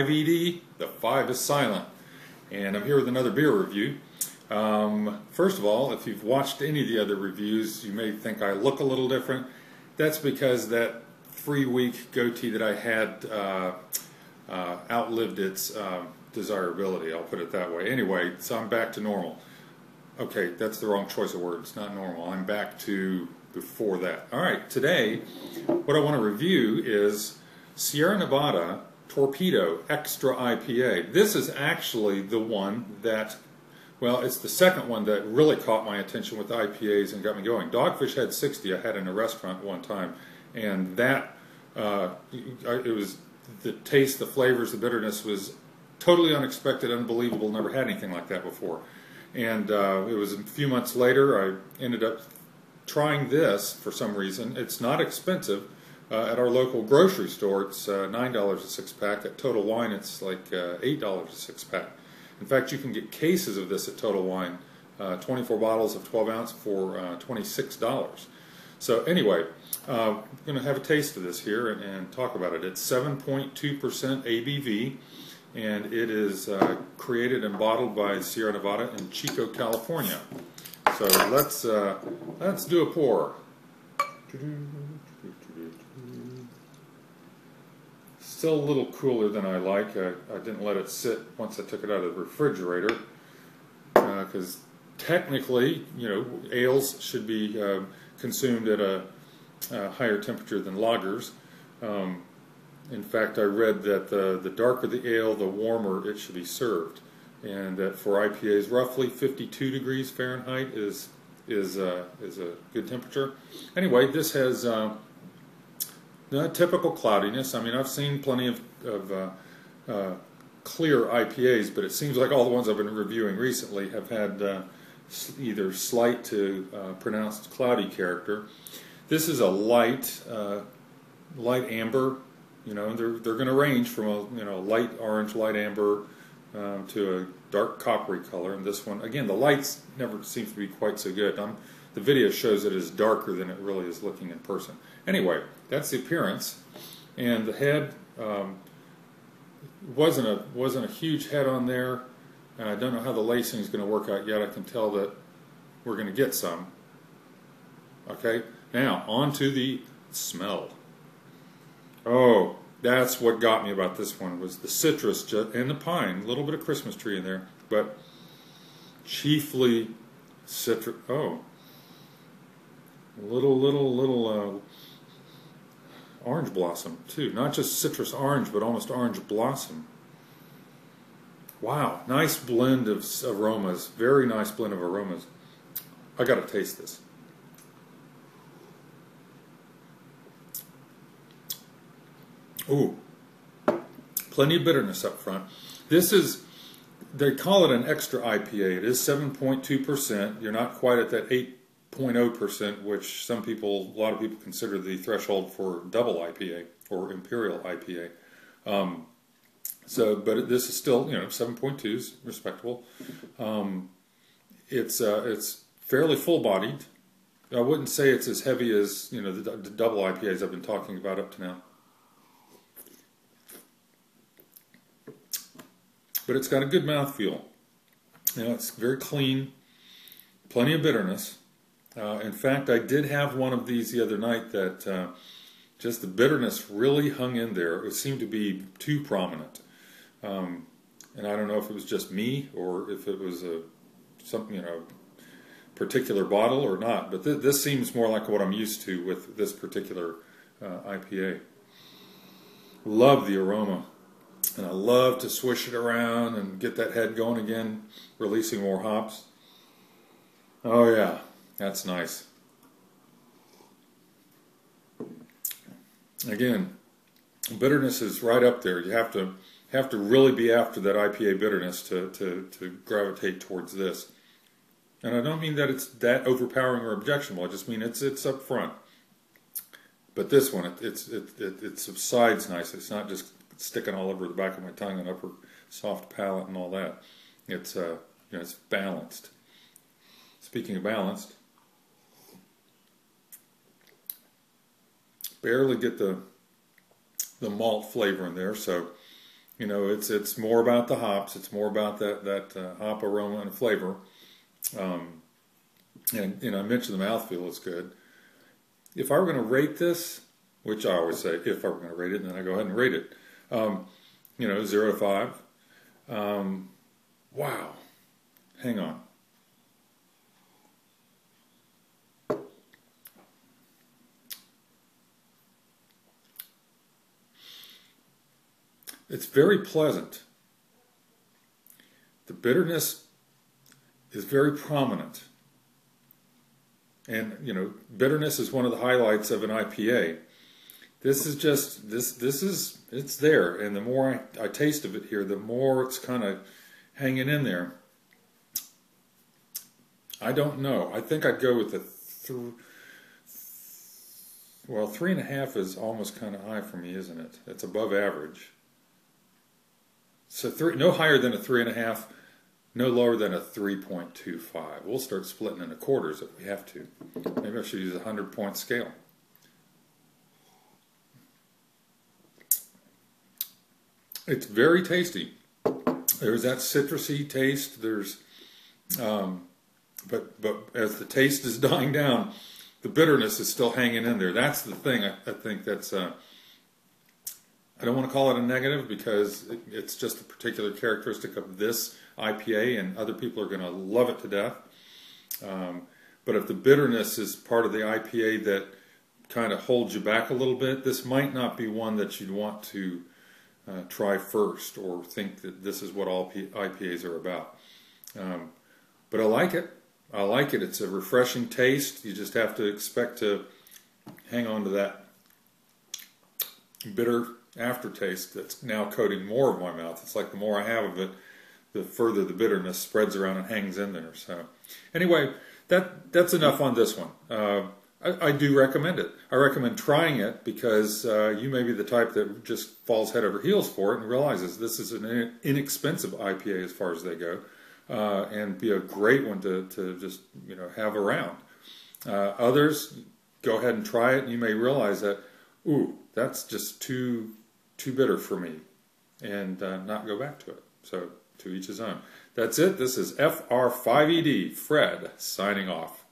5 ED, the 5 is silent. And I'm here with another beer review. First of all, if you've watched any of the other reviews, you may think I look a little different. That's because that 3-week goatee that I had outlived its desirability, I'll put it that way. Anyway, so I'm back to normal. Okay, that's the wrong choice of words, not normal. I'm back to before that. Alright, today what I want to review is Sierra Nevada Torpedo Extra IPA. This is actually the one that, well, it's the second one that really caught my attention with IPAs and got me going. Dogfish had 60 I had in a restaurant one time, and that, it was the taste, the flavors, the bitterness was totally unexpected, unbelievable, never had anything like that before. And it was a few months later I ended up trying this for some reason. It's not expensive. At our local grocery store, it's $9 a 6-pack. At Total Wine, it's like $8 a 6-pack. In fact, you can get cases of this at Total Wine, 24 bottles of 12 ounce for $26. So anyway, I'm going to have a taste of this here and talk about it. It's 7.2% ABV, and it is created and bottled by Sierra Nevada in Chico, California. So let's do a pour. Still a little cooler than I like. I didn't let it sit once I took it out of the refrigerator, because technically, you know, ales should be consumed at a higher temperature than lagers. In fact, I read that the darker the ale, the warmer it should be served, and that for IPAs, roughly 52 degrees Fahrenheit is a good temperature. Anyway, this has typical cloudiness. I mean, I've seen plenty of clear IPAs, but it seems like all the ones I've been reviewing recently have had either slight to pronounced cloudy character. This is a light amber. You know, they're going to range from a light orange, light amber to a dark coppery color. And this one, again, the lights never seems to be quite so good. The video shows it is darker than it really is looking in person. Anyway, that's the appearance, and the head wasn't a huge head on there. I don't know how the lacing is going to work out yet. I can tell that we're going to get some. Okay, now on to the smell. Oh, that's what got me about this one, was the citrus and the pine. A little bit of Christmas tree in there, but chiefly citrus. Oh, little orange blossom too. Not just citrus orange, but almost orange blossom. Wow, nice blend of aromas. Very nice blend of aromas. I gotta taste this. Ooh, plenty of bitterness up front. This is, they call it an extra IPA. It is 7.2%. You're not quite at that 8.0%, which a lot of people consider the threshold for double IPA or imperial IPA. But this is still, 7.2 is respectable. It's fairly full-bodied. I wouldn't say it's as heavy as the double IPAs I've been talking about up to now. But it's got a good mouthfeel. It's very clean, plenty of bitterness. In fact, I did have one of these the other night that just the bitterness really hung in there. It seemed to be too prominent. And I don't know if it was just me or if it was something, particular bottle or not. But this seems more like what I'm used to with this particular IPA. Love the aroma. And I love to swish it around and get that head going again, releasing more hops. Oh yeah, that's nice. Again, bitterness is right up there. You have to really be after that IPA bitterness to gravitate towards this. And I don't mean that it's that overpowering or objectionable. I just mean it's up front. But this one, it subsides nicely. It's not just sticking all over the back of my tongue and upper soft palate and all that. It's it's balanced. Speaking of balanced, barely get the malt flavor in there, so You know, it's more about the hops. It's more about that hop aroma and flavor. And you know, I mentioned the mouthfeel is good. If I were going to rate this, which I always say, if I were going to rate it, then I go ahead and rate it. You know, 0 to 5. Wow. Hang on. It's very pleasant. The bitterness is very prominent. And, you know, bitterness is one of the highlights of an IPA. This is just, it's there. And the more I taste of it here, the more it's kind of hanging in there. I don't know. I think I'd go with the, well, 3.5 is almost kind of high for me, isn't it? It's above average. So no higher than a 3.5, no lower than a 3.25. We'll start splitting into quarters if we have to. Maybe I should use a 100-point scale. It's very tasty. There's that citrusy taste. There's, but as the taste is dying down, the bitterness is still hanging in there. That's the thing. I think that's. I don't want to call it a negative because it's just a particular characteristic of this IPA, and other people are going to love it to death. But if the bitterness is part of the IPA that kind of holds you back a little bit, this might not be one that you'd want to try first or think that this is what all IPAs are about. But I like it. I like it. It's a refreshing taste. You just have to expect to hang on to that bitter aftertaste that's now coating more of my mouth. It's like the more I have of it, the further the bitterness spreads around and hangs in there. So anyway, that's enough on this one. I do recommend it. I recommend trying it because you may be the type that just falls head over heels for it and realizes this is an inexpensive IPA as far as they go, and be a great one to just, you know, have around. Others, go ahead and try it, and you may realize that, ooh, that's just too bitter for me, and not go back to it. So to each his own. That's it. This is FR5ED, Fred, signing off.